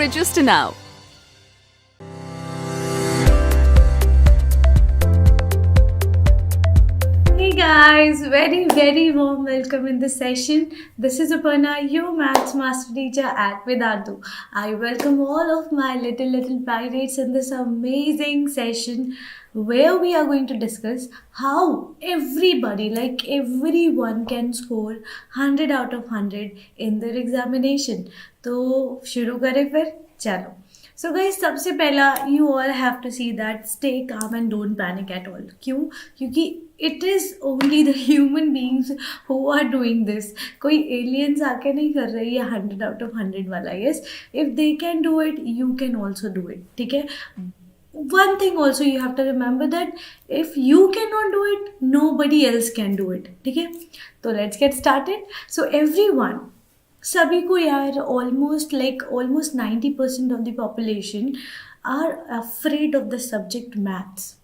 Register now. Hey guys, very warm welcome in this session. This is Aparna, your maths master teacher at Vedantu. I welcome all of my little pirates in this amazing session where we are going to discuss how everybody, like everyone, can score 100 out of 100 in their examination. तो शुरू करें फिर चलो. सो guys सबसे पहला you all have to see that stay calm and don't panic at all. क्यों? क्योंकि it is only the human beings who are doing this. कोई एलियंस आके नहीं कर रही है 100 आउट ऑफ 100 वाला. Yes, if they can do it you can also do it. ठीक है. One thing also you have to remember that if you cannot do it, nobody else can do it. ठीक है. तो let's get started. So everyone, सभी को यार almost 90% of the population are afraid of the subject maths.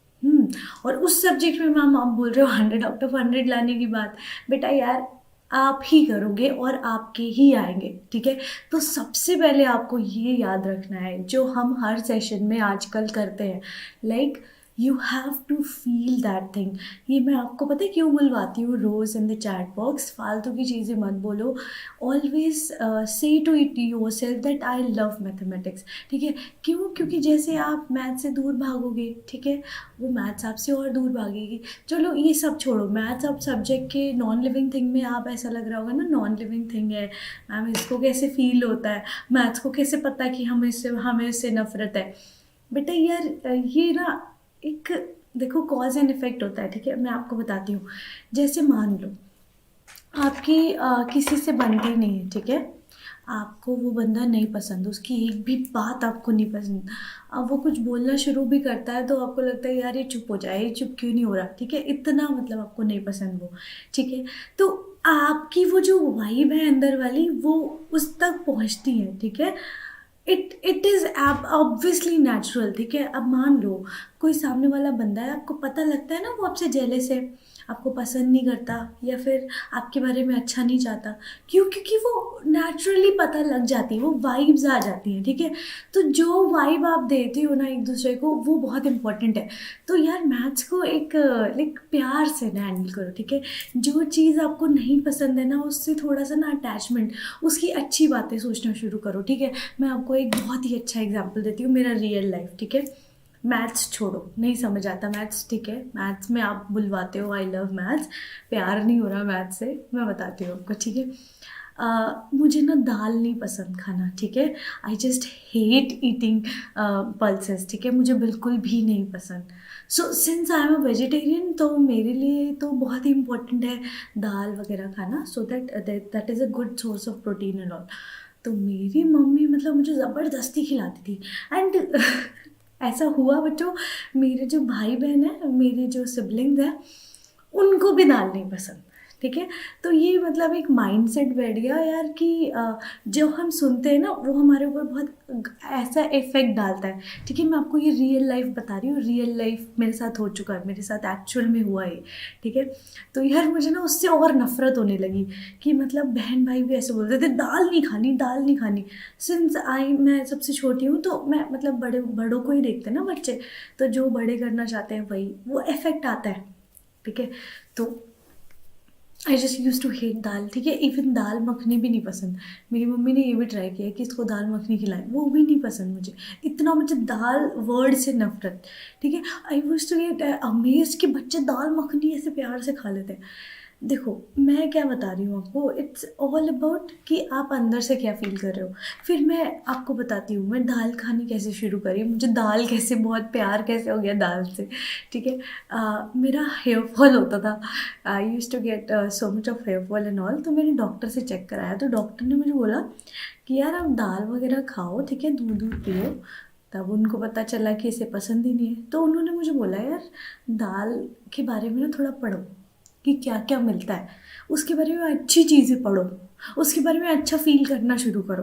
और उस subject में ma'am आप बोल रहे हो 100 आउट ऑफ 100 लाने की बात. बेटा यार आप ही करोगे और आपके ही आएंगे. ठीक है. तो सबसे पहले आपको ये याद रखना है जो हम हर सेशन में आजकल करते हैं, like you have to feel that thing. ये मैं आपको पता है क्यों बुलवाती हूँ रोज़ इन द चैट बॉक्स. फालतू की चीज़ें मत बोलो. Always say to it yourself that I love mathematics. ठीक है. क्यों? क्योंकि जैसे आप मैथ से दूर भागोगे, ठीक है, वो मैथ्स आपसे और दूर भागेगी. चलो ये सब छोड़ो. मैथ्स अब सब्जेक्ट के नॉन लिविंग थिंग में आप ऐसा लग रहा होगा ना, नॉन लिविंग थिंग है मैम, इसको कैसे फील होता है, मैथ्स को कैसे पता है कि हमें इससे नफरत है. बेटा यार ये ना एक देखो कॉज एंड इफेक्ट होता है. ठीक है. मैं आपको बताती हूँ. जैसे मान लो आपकी किसी से बनती नहीं है. ठीक है. आपको वो बंदा नहीं पसंद, उसकी एक भी बात आपको नहीं पसंद. अब वो कुछ बोलना शुरू भी करता है तो आपको लगता है यार ये चुप हो जाए, ये चुप क्यों नहीं हो रहा. ठीक है. इतना मतलब आपको नहीं पसंद वो. ठीक है. तो आपकी वो जो वाइब है अंदर वाली वो उस तक पहुँचती है. ठीक है. It is obviously natural. ठीक है. अब मान लो कोई सामने वाला बंदा है, आपको पता लगता है ना वो आपसे जेलस है, आपको पसंद नहीं करता या फिर आपके बारे में अच्छा नहीं चाहता. क्यों? क्योंकि वो नेचुरली पता लग जाती है, वो वाइब्स आ जाती हैं. ठीक है. तो जो वाइब आप देते हो ना एक दूसरे को वो बहुत इंपॉर्टेंट है. तो यार मैथ्स को एक लाइक प्यार से ना हैंडल करो. ठीक है. जो चीज़ आपको नहीं पसंद है ना उससे थोड़ा सा ना अटैचमेंट, उसकी अच्छी बातें सोचना शुरू करो. ठीक है. मैं आपको एक बहुत ही अच्छा एग्जाम्पल देती हूँ, मेरा रियल लाइफ. ठीक है. मैथ्स छोड़ो, नहीं समझ आता मैथ्स. ठीक है. मैथ्स में आप बुलवाते हो आई लव मैथ्स, प्यार नहीं हो रहा मैथ्स से. मैं बताती हूँ आपको. ठीक है. मुझे ना दाल नहीं पसंद खाना. ठीक है. I just hate eating pulses. ठीक है. मुझे बिल्कुल भी नहीं पसंद. So since I am a vegetarian तो मेरे लिए तो बहुत ही इंपॉर्टेंट है दाल वगैरह खाना, so that is a good source of protein and all. तो मेरी मम्मी मतलब मुझे ज़बरदस्ती खिलाती थी. एंड ऐसा हुआ बच्चों, मेरे जो भाई बहन हैं, मेरे जो सिबलिंग्स हैं, उनको भी दाल नहीं पसंद. ठीक है. तो ये मतलब एक माइंडसेट बैठ गया यार कि जो हम सुनते हैं ना वो हमारे ऊपर बहुत ऐसा इफेक्ट डालता है. ठीक है. मैं आपको ये रियल लाइफ बता रही हूँ, रियल लाइफ मेरे साथ हो चुका है, मेरे साथ एक्चुअल में हुआ है. ठीक है. तो यार मुझे ना उससे और नफरत होने लगी कि मतलब बहन भाई भी ऐसे बोलते थे दाल नहीं खानी, दाल नहीं खानी. सिंस मैं सबसे छोटी हूँ तो मैं मतलब बड़ों को ही देखते हैं ना बच्चे, तो जो बड़े करना चाहते हैं वही वो इफेक्ट आता है. ठीक है. तो I just used to hate dal. ठीक है. इवन दाल मखनी भी नहीं पसंद. मेरी मम्मी ने ये भी ट्राई किया कि इसको दाल मखनी खिलाएं, वो भी नहीं पसंद मुझे. इतना मुझे दाल वर्ड से नफरत. ठीक है. I used to get amazed कि बच्चे दाल मखनी ऐसे प्यार से खा लेते हैं. देखो मैं क्या बता रही हूँ आपको, इट्स ऑल अबाउट कि आप अंदर से क्या फील कर रहे हो. फिर मैं आपको बताती हूँ मैं दाल खानी कैसे शुरू करी, मुझे दाल कैसे बहुत प्यार कैसे हो गया दाल से. ठीक है. मेरा हेयर फॉल होता था. I used to get so much of hair fall and all. तो मैंने डॉक्टर से चेक कराया तो डॉक्टर ने मुझे बोला कि यार आप दाल वगैरह खाओ. ठीक है. दूध पियो. तब उनको पता चला कि इसे पसंद ही नहीं है. तो उन्होंने मुझे बोला यार दाल के बारे में ना थोड़ा पढ़ो कि क्या क्या मिलता है, उसके बारे में अच्छी चीज़ें पढ़ो, उसके बारे में अच्छा फील करना शुरू करो.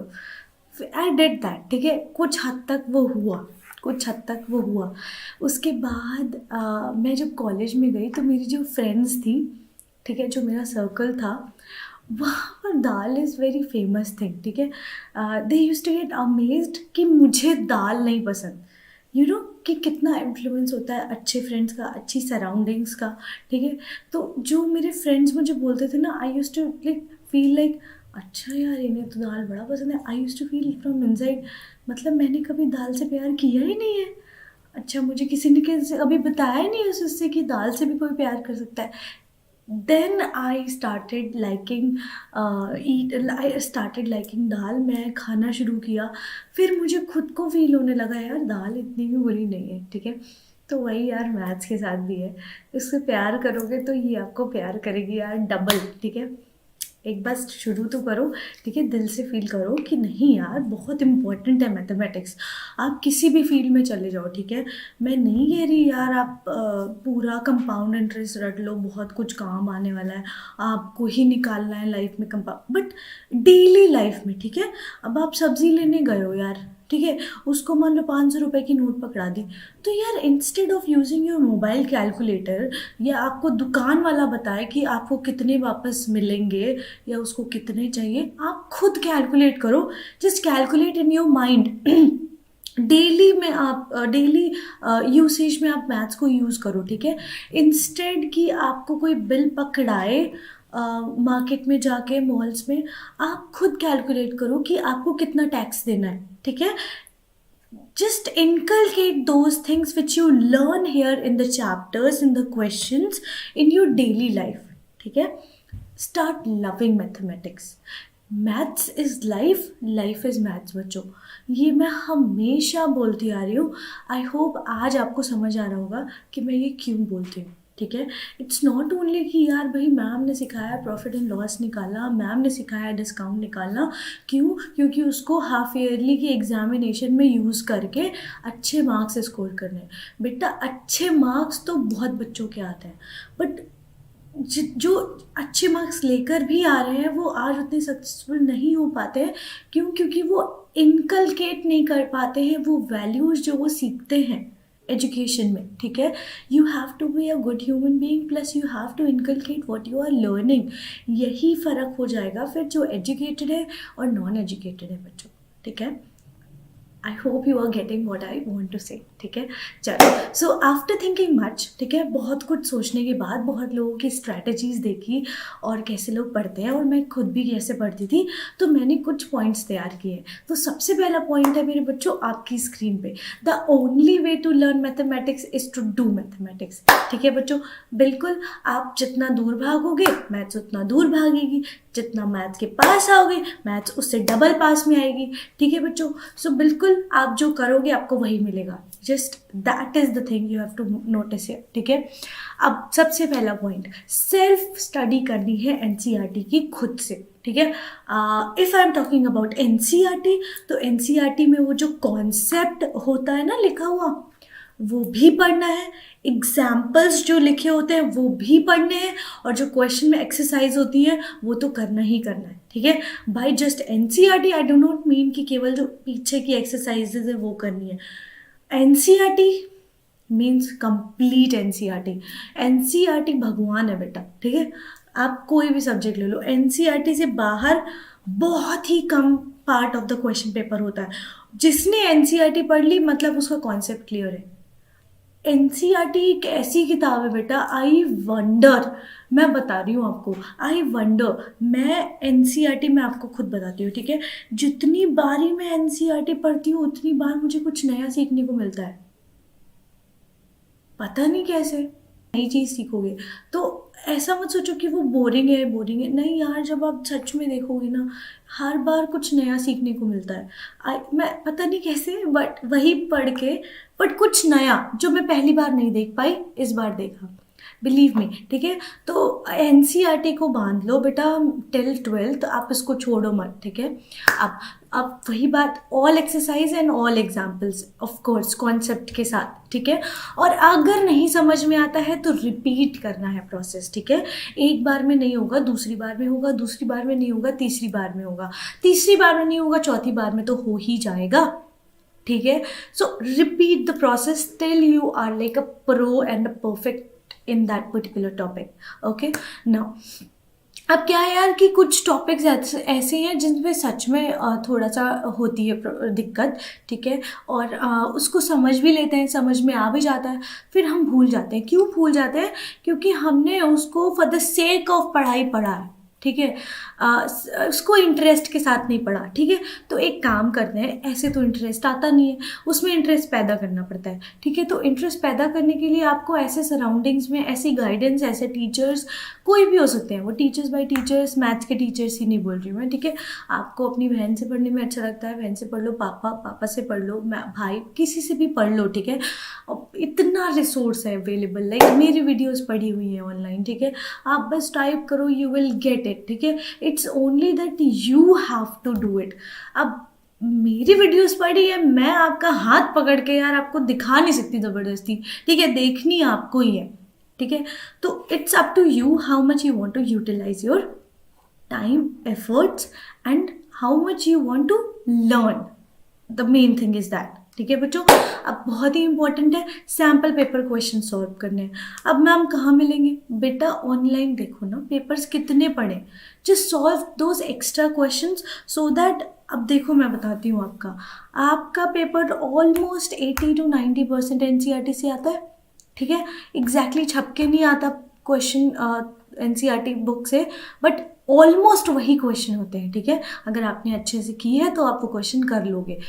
I did that. ठीक है. कुछ हद तक वो हुआ. उसके बाद मैं जब कॉलेज में गई तो मेरी जो फ्रेंड्स थी, ठीक है, जो मेरा सर्कल था, वहाँ पर दाल इज़ वेरी फेमस थिंग, ठीक है। दे यूज टू गेट अमेज्ड कि मुझे दाल नहीं पसंद। यू नो कि कितना इन्फ्लुएंस होता है अच्छे फ्रेंड्स का, अच्छी सराउंडिंग्स का, ठीक है। तो जो मेरे फ्रेंड्स मुझे बोलते थे ना, I used to like feel like अच्छा यार इन्हें तो दाल बड़ा पसंद है। I used to feel from inside मतलब मैंने कभी दाल से प्यार किया ही नहीं है। अच्छा मुझे किसी ने कैसे अभी बताया ही नहीं है उससे कि दाल से भी कोई प्यार कर सकता है। Then I started liking I started liking dal. मैं खाना शुरू किया, फिर मुझे खुद को फील होने लगा यार दाल इतनी भी बुरी नहीं है, ठीक है। तो वही यार मैथ्स के साथ भी है, इससे प्यार करोगे तो ये आपको प्यार करेगी यार डबल, ठीक है। एक बार शुरू तो करो, ठीक है, दिल से फील करो कि नहीं यार बहुत इंपॉर्टेंट है मैथमेटिक्स। आप किसी भी फील्ड में चले जाओ, ठीक है। मैं नहीं कह रही यार आप पूरा कंपाउंड इंटरेस्ट रट लो, बहुत कुछ काम आने वाला है, आपको ही निकालना है लाइफ में कंपाउंड, बट डेली लाइफ में, ठीक है। अब आप सब्जी लेने गए हो यार, ठीक है, उसको मान लो 500 रुपए की नोट पकड़ा दी, तो यार instead of using your mobile calculator या आपको दुकान वाला बताए कि आपको कितने वापस मिलेंगे या उसको कितने चाहिए, आप खुद कैलकुलेट करो। Just calculate in your mind. Daily में आप डेली यूसेज में आप मैथ्स को यूज़ करो, ठीक है। इंस्टेड कि आपको कोई बिल पकड़ाए मार्केट में जाके, मॉल्स में, आप खुद कैलकुलेट करो कि आपको कितना टैक्स देना है, ठीक है। Just inculcate those things which you learn here in the chapters, in the questions, in your daily life, ठीक है। Start loving mathematics. Maths is life, life is maths बच्चों। ये मैं हमेशा बोलती आ रही हूँ। आई होप आज आपको समझ आ रहा होगा कि मैं ये क्यों बोलती हूँ, ठीक है। इट्स नॉट ओनली कि यार भाई मैम ने सिखाया प्रॉफिट एंड लॉस निकालना, मैम ने सिखाया डिस्काउंट निकालना, क्यों? क्योंकि उसको हाफ ईयरली की एग्जामिनेशन में यूज़ करके अच्छे मार्क्स स्कोर करने हैं। बेटा अच्छे मार्क्स तो बहुत बच्चों के आते हैं, बट जो अच्छे मार्क्स लेकर भी आ रहे हैं वो आज उतने सक्सेसफुल नहीं हो पाते हैं। क्यों? क्योंकि वो इनकलकेट नहीं कर पाते हैं वो वैल्यूज़ जो वो सीखते हैं एजुकेशन में, ठीक है। You have to be a good human being plus you have to inculcate what you are learning. यही फ़र्क हो जाएगा फिर जो एजुकेटेड है और नॉन एजुकेटेड है बच्चों, ठीक है। I hope you are getting what I want to say, ठीक है। चलो, सो आफ्टर थिंकिंग मच, ठीक है, बहुत कुछ सोचने के बाद, बहुत लोगों की स्ट्रैटेजीज देखी और कैसे लोग पढ़ते हैं और मैं खुद भी कैसे पढ़ती थी, तो मैंने कुछ पॉइंट्स तैयार किए। तो सबसे पहला पॉइंट है मेरे बच्चों आपकी स्क्रीन पे, the only way to learn mathematics is to do mathematics, ठीक है बच्चों। बिल्कुल, आप जितना दूर भागोगे मैथ्स उतना दूर भागेगी, जितना मैथ्स के पास आओगे मैथ्स उससे डबल पास में आएगी, ठीक है बच्चों। सो बिल्कुल आप जो करोगे आपको वही मिलेगा। Just that is the thing you have to notice here, ठीक है। अब सबसे पहला पॉइंट, सेल्फ स्टडी करनी है एनसीईआरटी की खुद से, ठीक है। If I am talking about NCERT, तो एनसीईआरटी में वो जो कॉन्सेप्ट होता है ना लिखा हुआ, वो भी पढ़ना है, एग्जाम्पल्स जो लिखे होते हैं वो भी पढ़ने हैं, और जो क्वेश्चन में एक्सरसाइज होती है वो तो करना ही करना है, ठीक है। By just NCERT I do not mean कि केवल जो पीछे की एक्सरसाइजेज है वो करनी है। NCERT means complete NCERT. NCERT भगवान है बेटा, ठीक है। आप कोई भी सब्जेक्ट ले लो, एनसीईआरटी से बाहर बहुत ही कम part of the question paper होता है। जिसने एनसीईआरटी पढ़ ली मतलब उसका कॉन्सेप्ट क्लियर है। एनसीईआरटी एक ऐसी किताब है बेटा, आई वंडर, मैं बता रही हूँ आपको, आई वंडर, मैं एनसीईआरटी में आपको खुद बताती हूँ, ठीक है। जितनी बारी मैं एनसीईआरटी पढ़ती हूँ उतनी बार मुझे कुछ नया सीखने को मिलता है, पता नहीं कैसे नई चीज़ सीखोगे। तो ऐसा मत सोचो कि वो बोरिंग है, बोरिंग है, नहीं यार, जब आप सच में देखोगे ना हर बार कुछ नया सीखने को मिलता है। मैं पता नहीं कैसे बट वही पढ़ के, बट कुछ नया जो मैं पहली बार नहीं देख पाई इस बार देखा, बिलीव मी, ठीक है। तो एनसीईआरटी को बांध लो बेटा टिल 12th, आप इसको छोड़ो मत, ठीक है। अब वही बात, all exercise and all examples of course concept के साथ, ठीक है। और अगर नहीं समझ में आता है तो रिपीट करना है प्रोसेस, ठीक है। एक बार में नहीं होगा, दूसरी बार में होगा, दूसरी बार में नहीं होगा, तीसरी बार में होगा, तीसरी बार में नहीं होगा, चौथी बार में तो हो ही जाएगा, ठीक है। So repeat the process till you are like a pro and a perfect in that particular topic, okay। Now अब क्या है यार कि कुछ टॉपिक्स ऐसे हैं जिनमें सच में थोड़ा सा होती है दिक्कत, ठीक है, और उसको समझ भी लेते हैं, समझ में आ भी जाता है, फिर हम भूल जाते हैं। क्यों भूल जाते हैं? क्योंकि हमने उसको फॉर द सेक ऑफ पढ़ाई पढ़ा है, ठीक है, उसको इंटरेस्ट के साथ नहीं पढ़ा, ठीक है। तो एक काम करते हैं, ऐसे तो इंटरेस्ट आता नहीं है, उसमें इंटरेस्ट पैदा करना पड़ता है, ठीक है। तो इंटरेस्ट पैदा करने के लिए आपको ऐसे सराउंडिंग्स में ऐसी गाइडेंस, ऐसे टीचर्स, कोई भी हो सकते हैं वो, टीचर्स बाय टीचर्स, मैथ्स के टीचर्स ही नहीं बोल रही हूँ मैं, ठीक है। आपको अपनी बहन से पढ़ने में अच्छा लगता है, बहन से पढ़ लो, पापा से पढ़ लो, भाई किसी से भी पढ़ लो, ठीक है। अब इतना रिसोर्स है अवेलेबल, लाइक मेरी वीडियोस पड़ी हुई हैं ऑनलाइन, ठीक है। आप बस टाइप करो, यू विल गेट इट, ठीक है। It's only that you have to do it. अब मेरी वीडियोस पड़ी है, मैं आपका हाथ पकड़ के यार आपको दिखा नहीं सकती ज़बरदस्ती, ठीक है, देखनी आपको ही है, ठीक है। तो it's up to you how much you want to utilise your time, efforts, and how much you want to learn. The main thing is that, ठीक है बच्चों। अब बहुत ही इंपॉर्टेंट है सैम्पल पेपर क्वेश्चन सॉल्व करने हैं। अब मैम कहाँ मिलेंगे? बेटा ऑनलाइन देखो ना, पेपर्स कितने पढ़े, just solve those extra questions so that, अब देखो मैं बताती हूँ, आपका पेपर ऑलमोस्ट 80 to 90% एनसीईआरटी से आता है, ठीक है। एग्जैक्टली छप के नहीं आता क्वेश्चन एनसीईआरटी बुक से, बट ऑलमोस्ट वही क्वेश्चन होते हैं, ठीक है। अगर आपने अच्छे से की है तो आप वो क्वेश्चन कर लोगे।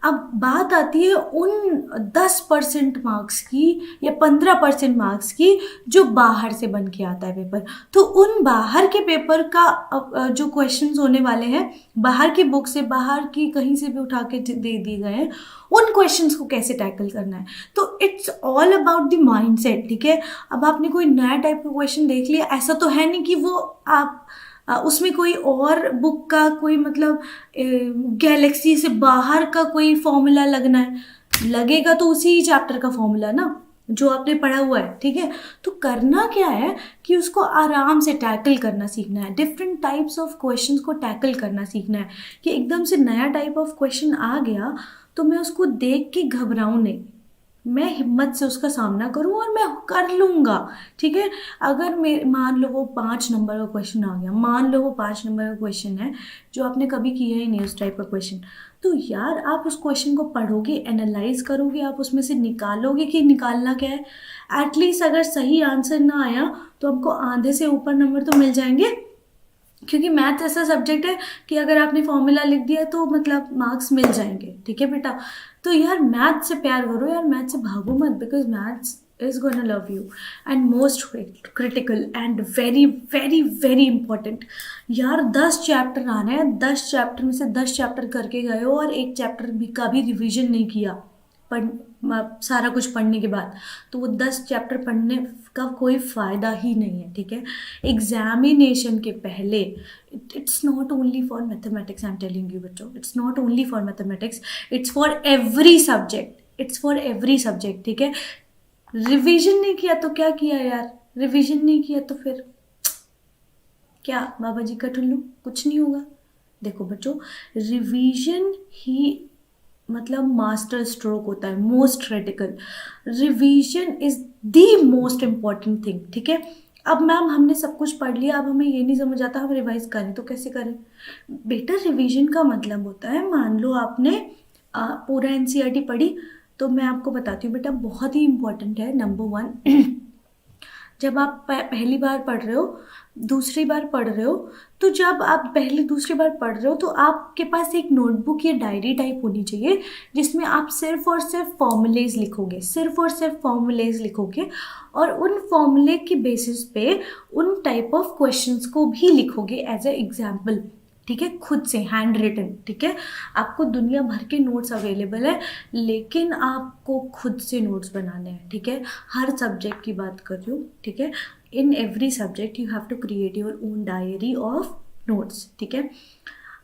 अब बात आती है उन 10% मार्क्स की या 15% मार्क्स की जो बाहर से बन के आता है पेपर। तो उन बाहर के पेपर का जो क्वेश्चंस होने वाले हैं, बाहर की बुक से, बाहर की कहीं से भी उठा के दे दिए गए हैं, उन क्वेश्चंस को कैसे टैकल करना है। तो it's all about the mindset, ठीक है। अब आपने कोई नया टाइप का क्वेश्चन देख लिया, ऐसा तो है नहीं कि वो आप उसमें कोई और बुक का कोई मतलब गैलेक्सी से बाहर का कोई फॉर्मूला लगना है, लगेगा तो उसी चैप्टर का फॉर्मूला ना जो आपने पढ़ा हुआ है, ठीक है। तो करना क्या है कि उसको आराम से टैकल करना सीखना है, डिफरेंट टाइप्स ऑफ क्वेश्चंस को टैकल करना सीखना है। कि एकदम से नया टाइप ऑफ क्वेश्चन आ गया तो मैं उसको देख के घबराऊं नहीं, मैं हिम्मत से उसका सामना करूं और मैं कर लूँगा, ठीक है। अगर मान लो वो 5 नंबर का क्वेश्चन आ गया, मान लो वो 5 नंबर का क्वेश्चन है जो आपने कभी किया ही नहीं उस टाइप का क्वेश्चन, तो यार आप उस क्वेश्चन को पढ़ोगे, एनालाइज करोगे, आप उसमें से निकालोगे कि निकालना क्या है। एटलीस्ट अगर सही आंसर ना आया तो हमको आधे से ऊपर नंबर तो मिल जाएंगे, क्योंकि मैथ ऐसा सब्जेक्ट है कि अगर आपने फॉर्मूला लिख दिया तो मतलब मार्क्स मिल जाएंगे, ठीक है बेटा। तो यार मैथ से प्यार करो यार, मैथ से भागो मत, because maths is gonna love you. And most critical and very very very important, यार 10 चैप्टर आने हैं, 10 चैप्टर में से 10 चैप्टर करके गए हो और एक चैप्टर भी का भी रिविजन नहीं किया सारा कुछ पढ़ने के बाद, तो वो 10 चैप्टर पढ़ने का कोई फ़ायदा ही नहीं है, ठीक है। एग्जामिनेशन के पहले it's not only for mathematics, I am telling you बच्चों, it's not only for mathematics, it's for every subject, it's for every subject, ठीक है। रिविजन नहीं किया तो क्या किया यार, रिविजन नहीं किया तो फिर क्या बाबा जी का टुल्लू, कुछ नहीं होगा। देखो बच्चों, रिवीजन ही मतलब मास्टर स्ट्रोक होता है, most critical. Revision is the most important thing, ठीक है। अब मैम हमने सब कुछ पढ़ लिया, अब हमें ये नहीं समझ आता हम रिवाइज करें तो कैसे करें? बेटा रिवीजन का मतलब होता है, मान लो आपने पूरा एनसीईआरटी पढ़ी, तो मैं आपको बताती हूँ बेटा, बहुत ही इंपॉर्टेंट है। नंबर 1, जब आप पहली बार पढ़ रहे हो, दूसरी बार पढ़ रहे हो, तो जब आप पहली दूसरी बार पढ़ रहे हो तो आपके पास एक नोटबुक या डायरी टाइप होनी चाहिए जिसमें आप सिर्फ और सिर्फ फॉर्मूलेज लिखोगे, सिर्फ और सिर्फ फॉर्मूलेज लिखोगे, और उन फॉर्मूले के बेसिस पे उन टाइप ऑफ क्वेश्चंस को भी लिखोगे एज ए एग्जाम्पल, ठीक है, खुद से हैंड रिटन, ठीक है। आपको दुनिया भर के नोट्स अवेलेबल है, लेकिन आपको खुद से नोट्स बनाने हैं, ठीक है। हर सब्जेक्ट की बात कर रही हूँ, ठीक है। In every subject you have to create your own diary of notes, ठीक है।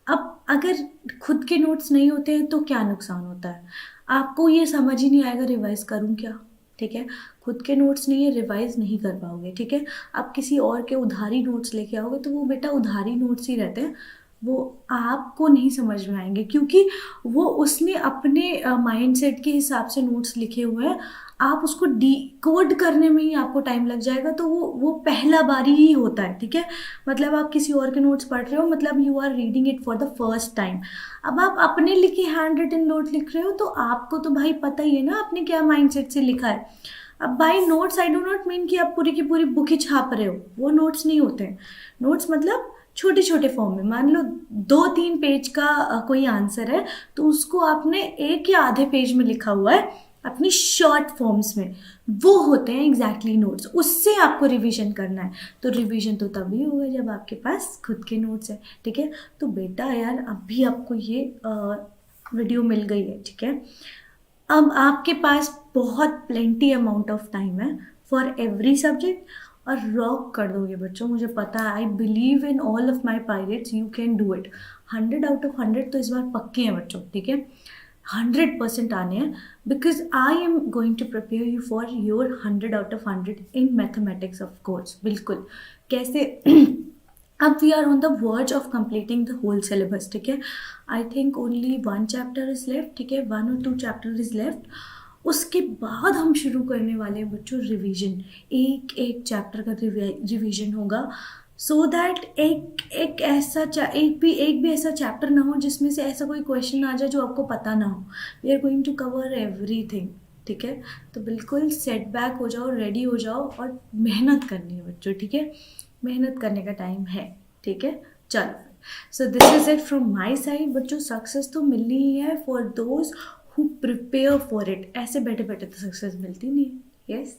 अब अगर खुद के नोट्स नहीं होते हैं तो क्या नुकसान होता है? आपको ये समझ ही नहीं आएगा रिवाइज करूँ क्या, ठीक है। खुद के नोट्स नहीं है, रिवाइज नहीं कर पाओगे, ठीक है। आप किसी और के उधारी नोट्स लेके आओगे तो वो बेटा उधारी नोट्स ही रहते हैं, वो आपको नहीं समझ में आएंगे, क्योंकि वो उसने अपने माइंडसेट के हिसाब से नोट्स लिखे हुए हैं। आप उसको डिकोड करने में ही आपको टाइम लग जाएगा, तो वो पहला बारी ही होता है, ठीक है। मतलब आप किसी और के नोट्स पढ़ रहे हो, मतलब you are reading it for the first time. अब आप अपने लिखे हैंड रिटन नोट लिख रहे हो, तो आपको तो भाई पता ही है ना आपने क्या माइंडसेट से लिखा है। अब by notes I do not mean कि आप पूरी की पूरी बुक ही छाप रहे हो, वो नोट्स नहीं होते हैं। नोट्स मतलब छोटे छोटे फॉर्म में, मान लो 2-3 पेज का कोई आंसर है, तो उसको आपने 1 या आधे पेज में लिखा हुआ है अपनी शॉर्ट फॉर्म्स में, वो होते हैं एग्जैक्टली नोट्स। उससे आपको रिवीजन करना है, तो रिवीजन तो तभी होगा जब आपके पास खुद के नोट्स है, ठीक है। तो बेटा यार, अभी आपको ये वीडियो मिल गई है, ठीक है। अब आपके पास बहुत प्लेंटी अमाउंट ऑफ टाइम है फॉर एवरी सब्जेक्ट, और रॉक कर दोगे बच्चों, मुझे पता है। I believe in all of my pirates, you can do it. 100 out of 100 तो इस बार पक्के हैं बच्चों, ठीक है। 100% आने हैं, because I am going to prepare you for your 100 out of 100 in mathematics, of course. बिल्कुल। कैसे? अब we are on the verge of completing the whole syllabus, ठीक है। I think only 1 chapter is left, ठीक है, 1 or 2 chapter is left. उसके बाद हम शुरू करने वाले हैं बच्चों रिवीजन। एक एक चैप्टर का रिवीजन होगा, सो दैट एक भी ऐसा चैप्टर ना हो जिसमें से ऐसा कोई क्वेश्चन आ जाए जो आपको पता ना हो। We are going to cover everything, ठीक है। तो बिल्कुल सेट बैक हो जाओ, रेडी हो जाओ, और मेहनत करनी है बच्चों, ठीक है। मेहनत करने का टाइम है, ठीक है। चलो, so this is it from my side बच्चों। सक्सेस तो मिलनी ही है for those who prepare for it. ऐसे बैठे बैठे तो सक्सेस मिलती नहीं है, यस।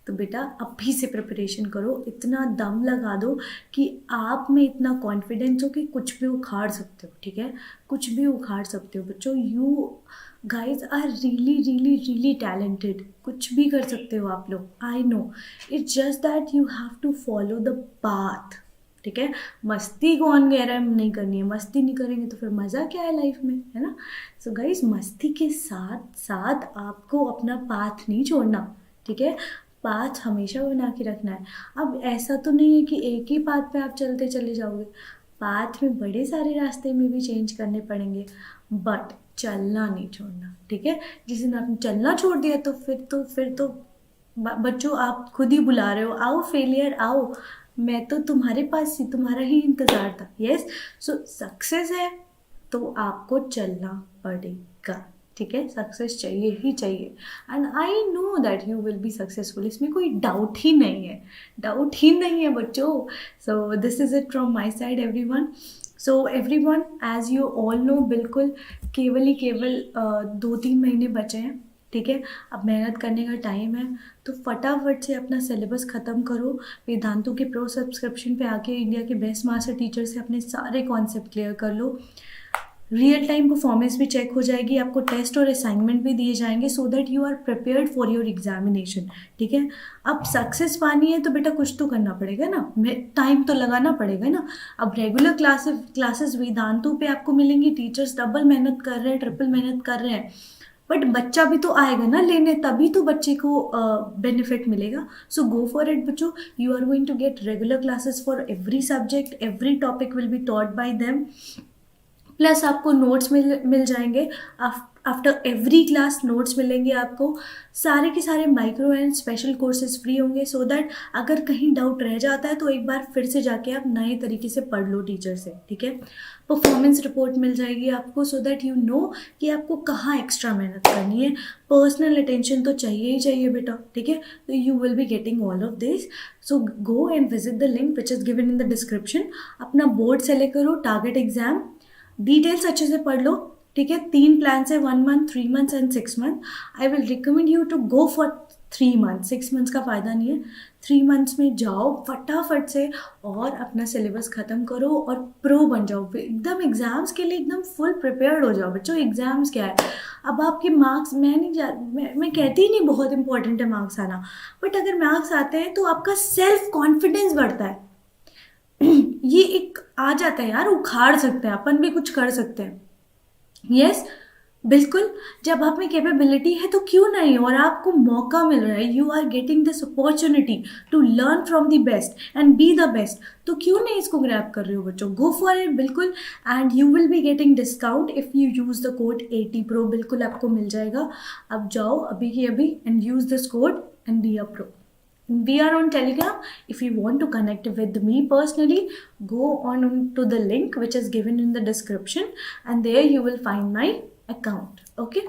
तो बेटा अभी से प्रिपरेशन करो, इतना दम लगा दो कि आप में इतना कॉन्फिडेंस हो कि कुछ भी उखाड़ सकते हो, ठीक है। कुछ भी उखाड़ सकते हो बच्चों। You guys are really really really talented, कुछ भी कर सकते हो आप लोग, I know. It's just that you have to follow the path, ठीक है। मस्ती कौन कह रहा है नहीं करनी है? मस्ती नहीं करेंगे तो फिर मज़ा क्या है लाइफ में, है ना। सो गाइज, मस्ती के साथ साथ आपको अपना पाथ नहीं छोड़ना, ठीक है। पाथ हमेशा बना के रखना है। अब ऐसा तो नहीं है कि एक ही पाथ पे आप चलते चले जाओगे, पाथ में बड़े सारे रास्ते में भी चेंज करने पड़ेंगे, बट चलना नहीं छोड़ना, ठीक है। जिस दिन आपने चलना छोड़ दिया तो फिर तो बच्चों आप खुद ही बुला रहे हो, आओ फेलियर आओ, मैं तो तुम्हारे पास ही, तुम्हारा ही इंतज़ार था, यस। सो सक्सेस है तो आपको चलना पड़ेगा, ठीक है। सक्सेस चाहिए ही चाहिए, and I know that you will be successful. इसमें कोई डाउट ही नहीं है, डाउट ही नहीं है बच्चों। So this is it from my side everyone. So everyone, as you all know, बिल्कुल केवल 2-3 महीने बचे हैं, ठीक है। अब मेहनत करने का टाइम है, तो फटाफट से अपना सिलेबस ख़त्म करो। वेदांतु के प्रो सब्सक्रिप्शन पे आके इंडिया के बेस्ट मास्टर टीचर से अपने सारे कॉन्सेप्ट क्लियर कर लो। रियल टाइम परफॉर्मेंस भी चेक हो जाएगी, आपको टेस्ट और असाइनमेंट भी दिए जाएंगे, so that you are prepared for your examination, ठीक है। अब सक्सेस पानी है तो बेटा कुछ तो करना पड़ेगा ना, टाइम तो लगाना पड़ेगा ना। अब रेगुलर क्लासेस वेदांतु पे आपको मिलेंगी, टीचर्स डबल मेहनत कर रहे हैं, ट्रिपल मेहनत कर रहे हैं, बट बच्चा भी तो आएगा ना लेने, तभी तो बच्चे को बेनिफिट मिलेगा। सो गो फॉर इट बच्चों। You are going to get regular classes for every subject, every topic will be taught by them, plus आपको नोट्स मिल जाएंगे। आफ्टर एवरी क्लास नोट्स मिलेंगे आपको। सारे के सारे micro and special courses free होंगे, सो दैट अगर कहीं डाउट रह जाता है तो एक बार फिर से जाके आप नए तरीके से पढ़ लो टीचर से, ठीक है। परफॉर्मेंस रिपोर्ट मिल जाएगी आपको, सो दैट यू नो कि आपको कहाँ एक्स्ट्रा मेहनत करनी है। पर्सनल अटेंशन तो चाहिए ही चाहिए बेटा, ठीक है। तो you will be getting all of this. So go and visit the link which is given in the description. अपना बोर्ड सेलेक्ट करो, टारगेट एग्जाम, डिटेल्स अच्छे से पढ़ लो, ठीक है। 3 प्लान्स है, 1 month, 3 months and 6 month। I will recommend you to go for 3 months। 6 months का फ़ायदा नहीं है, 3 months में जाओ फटाफट से और अपना सिलेबस ख़त्म करो और प्रो बन जाओ एकदम। एग्ज़ाम्स के लिए एकदम फुल प्रिपेयर्ड हो जाओ बच्चों। एग्ज़ाम्स क्या है, अब आपके मार्क्स, मैं कहती ही नहीं बहुत इंपॉर्टेंट है मार्क्स आना, बट अगर मार्क्स आते हैं तो आपका सेल्फ कॉन्फिडेंस बढ़ता है। ये एक आ जाता है यार, उखाड़ सकते हैं अपन भी, कुछ कर सकते हैं, यस। बिल्कुल, जब आप में कैपेबिलिटी है तो क्यों नहीं, और आपको मौका मिल रहा है, you are getting this opportunity to learn from the best and be the best, तो क्यों नहीं इसको ग्रैब कर रहे हो बच्चों, गो फॉर इट बिल्कुल। And you will be getting discount if you use the code 80 pro, बिल्कुल आपको मिल जाएगा। अब जाओ अभी की अभी and use this code and be a pro. We are on Telegram. If you want to connect with me personally, go on to the link which is given in the description, and there you will find my account. Okay,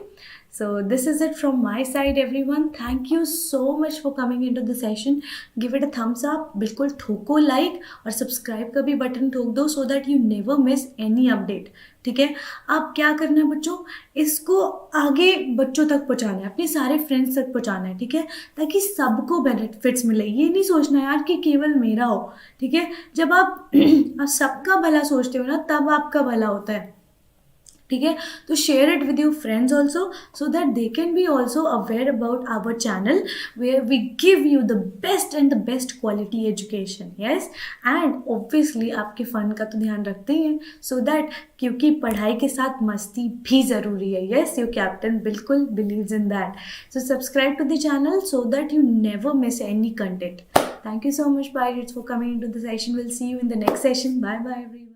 so this is it from my side everyone. Thank you so much for coming into the session. Give it a thumbs up, बिल्कुल ठोको like, और subscribe का भी button ठोक दो so that you never miss any update. ठीक है, आप क्या करना है बच्चों, इसको आगे बच्चों तक पहुंचाना है, अपने सारे फ्रेंड्स तक पहुंचाना है, ठीक है, ताकि सबको बेनिफिट्स मिले। ये नहीं सोचना यार कि केवल मेरा हो, ठीक है, जब आप सबका भला सोचते हो ना तब आपका भला होता है, ठीक है। तो share it with your friends also so that they can be also aware about our channel where we give you the best and the best quality education. Yes, and obviously आपके फन का तो ध्यान रखते ही हैं, so that, क्योंकि पढ़ाई के साथ मस्ती भी ज़रूरी है। यस, योर कैप्टन बिल्कुल believes in that. So subscribe to the channel so that you never miss any content. Thank you so much, Pirates, for coming into the session. We'll see you in the next session. Bye bye, everyone.